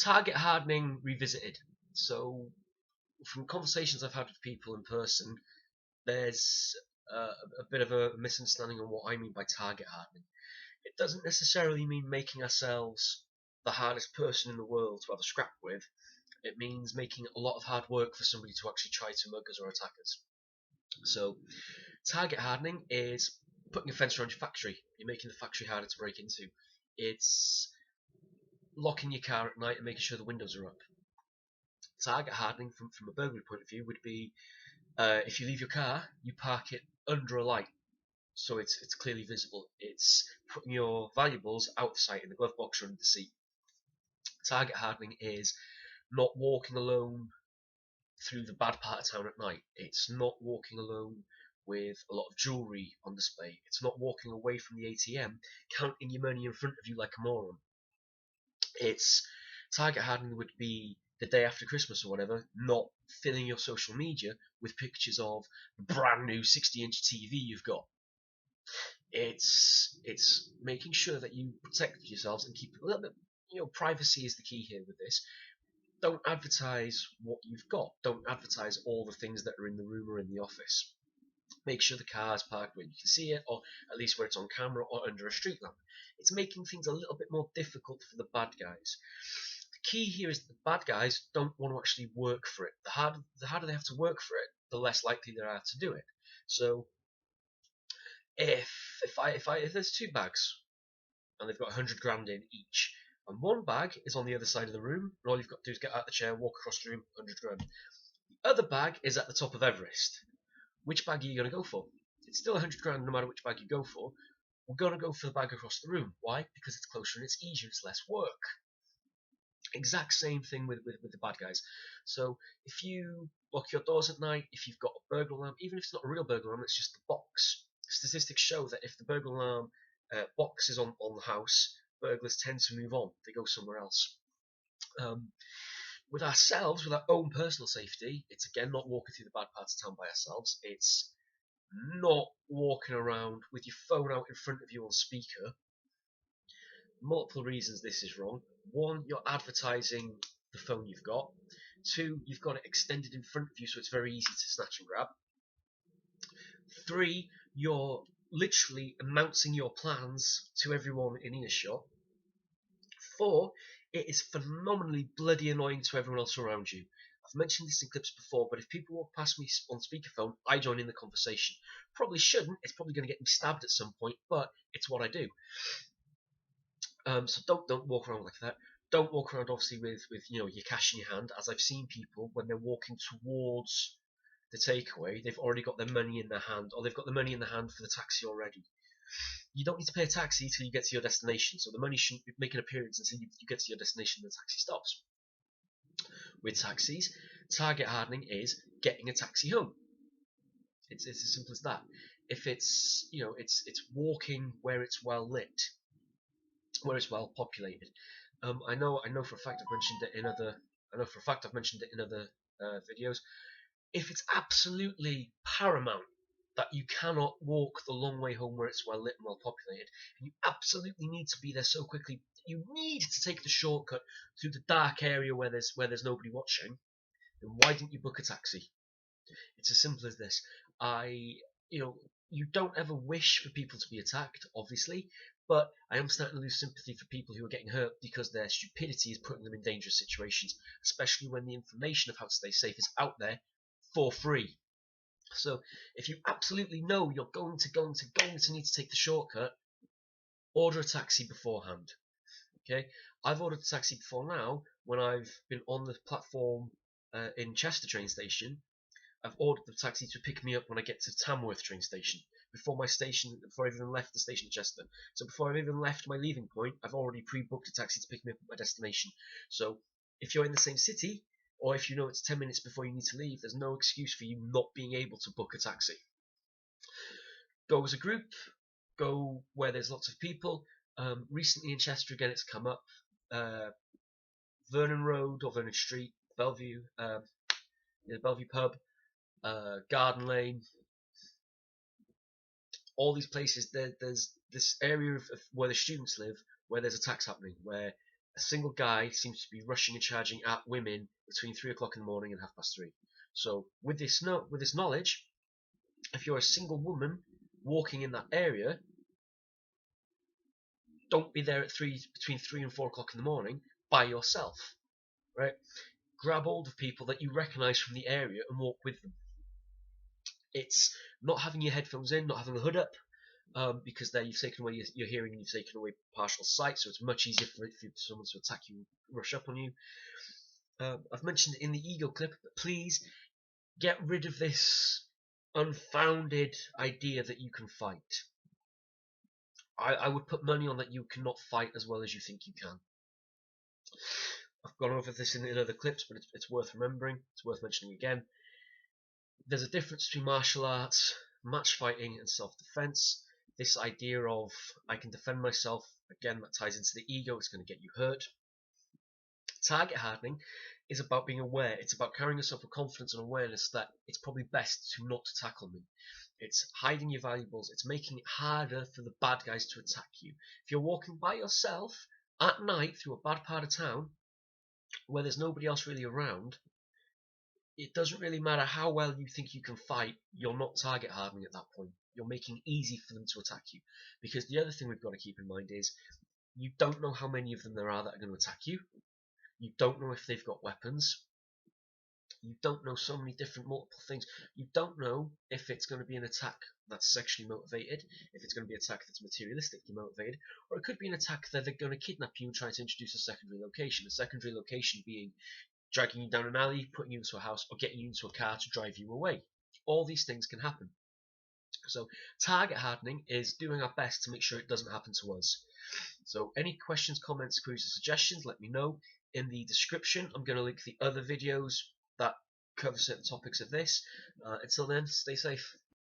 Target hardening revisited. So, from conversations I've had with people in person, there's a bit of a misunderstanding on what I mean by target hardening. It doesn't necessarily mean making ourselves the hardest person in the world to have a scrap with. It means making a lot of hard work for somebody to actually try to mug us or attack us. So, target hardening is putting a fence around your factory. You're making the factory harder to break into. It's locking your car at night and making sure the windows are up. Target hardening, from a burglary point of view, would be if you leave your car, you park it under a light, so it's clearly visible. It's putting your valuables out of sight in the glove box or under the seat. Target hardening is not walking alone through the bad part of town at night. It's not walking alone with a lot of jewellery on display. It's not walking away from the ATM counting your money in front of you like a moron. It's target hardening would be the day after Christmas or whatever, not filling your social media with pictures of the brand new 60-inch TV you've got. It's making sure that you protect yourselves and keep a little bit, privacy is the key here with this. Don't advertise what you've got. Don't advertise all the things that are in the room or in the office. Make sure the car is parked where you can see it, or at least where it's on camera or under a street lamp. It's making things a little bit more difficult for the bad guys. The key here is that the bad guys don't want to actually work for it. The harder they have to work for it, the less likely they are to do it. So if there's two bags and they've got 100 grand in each, and one bag is on the other side of the room, and all you've got to do is get out of the chair, walk across the room, 100 grand. The other bag is at the top of Everest. Which bag are you going to go for? It's still 100 grand no matter which bag you go for. We're going to go for the bag across the room. Why? Because it's closer and it's easier, it's less work. Exact same thing with the bad guys. So if you lock your doors at night, if you've got a burglar alarm, even if it's not a real burglar alarm, it's just the box. Statistics show that if the burglar alarm box is on the house, burglars tend to move on. They go somewhere else. With ourselves, with our own personal safety, it's again not walking through the bad parts of town by ourselves. It's not walking around with your phone out in front of you on speaker. Multiple reasons this is wrong. One, you're advertising the phone you've got. Two, you've got it extended in front of you so it's very easy to snatch and grab. Three, you're literally announcing your plans to everyone in earshot. Four, it is phenomenally bloody annoying to everyone else around you. I've mentioned this in clips before, but if people walk past me on speakerphone, I join in the conversation. Probably shouldn't, it's probably going to get me stabbed at some point, but it's what I do. So don't walk around like that. Don't walk around obviously with your cash in your hand, as I've seen people when they're walking towards the takeaway, they've already got their money in their hand, or they've got the money in the hand for the taxi already. You don't need to pay a taxi until you get to your destination, so the money shouldn't make an appearance until you get to your destination and the taxi stops. With taxis, target hardening is getting a taxi home. It's as simple as that. If it's it's walking where it's well lit, where it's well populated. I know for a fact I've mentioned it in other videos. If it's absolutely paramount that you cannot walk the long way home where it's well lit and well populated, and you absolutely need to be there so quickly, you need to take the shortcut through the dark area where there's nobody watching, then why didn't you book a taxi? It's as simple as this. You don't ever wish for people to be attacked, obviously, but I am starting to lose sympathy for people who are getting hurt because their stupidity is putting them in dangerous situations, especially when the information of how to stay safe is out there for free. So if you absolutely know you're going to need to take the shortcut, order a taxi beforehand. Okay, I've ordered a taxi before now when I've been on the platform in Chester train station. I've ordered the taxi to pick me up when I get to Tamworth train station before I've even left the station in Chester. So before I've even left my leaving point, I've already pre-booked a taxi to pick me up at my destination. So if you're in the same city, or if you know it's 10 minutes before you need to leave, there's no excuse for you not being able to book a taxi. Go as a group, go where there's lots of people. Recently in Chester again, it's come up. Vernon Road or Vernon Street, Bellevue, the Bellevue pub, Garden Lane, all these places. There's this area of where the students live, where there's attacks happening, where a single guy seems to be rushing and charging at women between 3 o'clock in the morning and 3:30. So with this knowledge, if you're a single woman walking in that area, don't be there at between 3 and 4 o'clock in the morning by yourself, right? Grab hold of people that you recognise from the area and walk with them. It's not having your headphones in, not having the hood up, because there you've taken away your hearing and you've taken away partial sight, so it's much easier for someone to attack you, rush up on you. I've mentioned in the ego clip, but please get rid of this unfounded idea that you can fight. I would put money on that you cannot fight as well as you think you can. I've gone over this in other clips, but it's worth remembering. It's worth mentioning again. There's a difference between martial arts, match fighting, and self-defense. This idea of I can defend myself, again, that ties into the ego. It's going to get you hurt. Target hardening is about being aware. It's about carrying yourself with confidence and awareness that it's probably best to not tackle me. It's hiding your valuables. It's making it harder for the bad guys to attack you. If you're walking by yourself at night through a bad part of town where there's nobody else really around, it doesn't really matter how well you think you can fight. You're not target hardening at that point. You're making it easy for them to attack you. Because the other thing we've got to keep in mind is you don't know how many of them there are that are going to attack you. You don't know if they've got weapons. You don't know so many different multiple things. You don't know if it's going to be an attack that's sexually motivated, if it's going to be an attack that's materialistically motivated, or it could be an attack that they're going to kidnap you and try to introduce a secondary location. A secondary location being dragging you down an alley, putting you into a house, or getting you into a car to drive you away. All these things can happen. So target hardening is doing our best to make sure it doesn't happen to us. So any questions, comments, queries, or suggestions, let me know. In the description, I'm going to link the other videos that cover certain topics of this. Until then, stay safe.